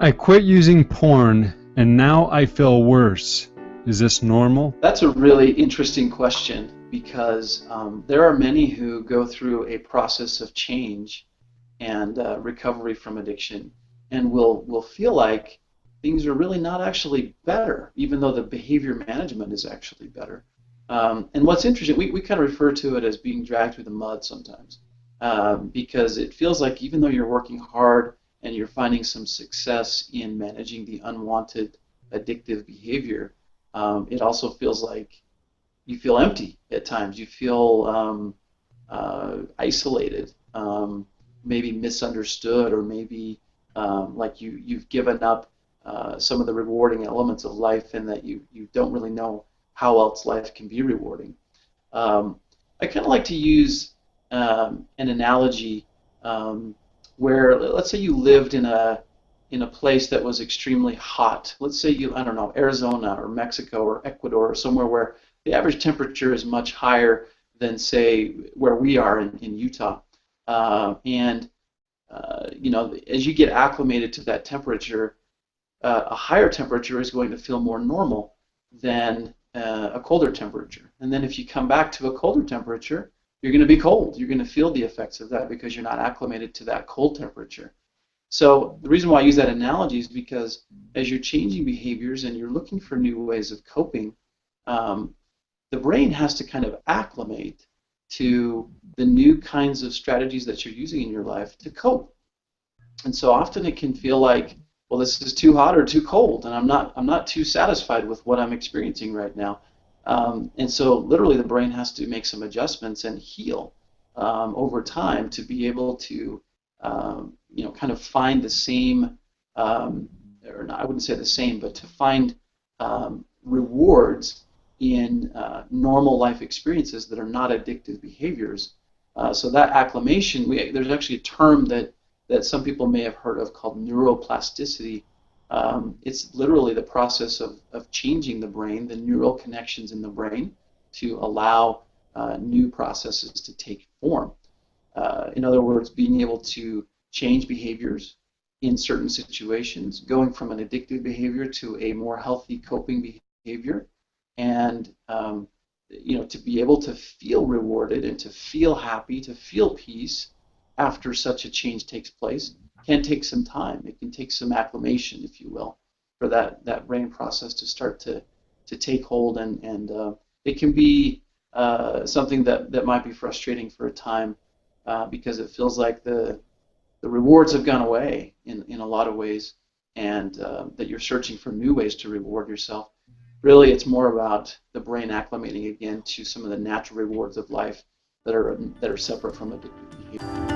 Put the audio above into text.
I quit using porn and now I feel worse. Is this normal? That's a really interesting question because there are many who go through a process of change and recovery from addiction and will feel like things are really not actually better, even though the behavior management is actually better. And what's interesting, we kind of refer to it as being dragged through the mud sometimes because it feels like even though you're working hard and you're finding some success in managing the unwanted addictive behavior, it also feels like you feel empty at times. You feel isolated, maybe misunderstood, or maybe like you've given up some of the rewarding elements of life, and that you don't really know how else life can be rewarding. I kind of like to use an analogy where, let's say you lived in a place that was extremely hot. Let's say I don't know, Arizona or Mexico or Ecuador or somewhere where the average temperature is much higher than, say, where we are in Utah. You know, as you get acclimated to that temperature, a higher temperature is going to feel more normal than a colder temperature. And then if you come back to a colder temperature, you're going to be cold. You're going to feel the effects of that because you're not acclimated to that cold temperature. So the reason why I use that analogy is because as you're changing behaviors and you're looking for new ways of coping, the brain has to kind of acclimate to the new kinds of strategies that you're using in your life to cope. And so often it can feel like, well, this is too hot or too cold, and I'm not too satisfied with what I'm experiencing right now. And so literally the brain has to make some adjustments and heal over time to be able to you know, kind of find the same, or not, I wouldn't say the same, but to find rewards in normal life experiences that are not addictive behaviors. So that acclamation, there's actually a term that some people may have heard of called neuroplasticity. It's literally the process of changing the brain, the neural connections in the brain, to allow new processes to take form. In other words, being able to change behaviors in certain situations, going from an addictive behavior to a more healthy coping behavior, and you know, to be able to feel rewarded and to feel happy, to feel peace after such a change takes place can take some time. It can take some acclimation, if you will, for that brain process to start to take hold, and it can be something that might be frustrating for a time because it feels like the rewards have gone away in a lot of ways, and that you're searching for new ways to reward yourself. Really, it's more about the brain acclimating again to some of the natural rewards of life that are separate from addictive behavior.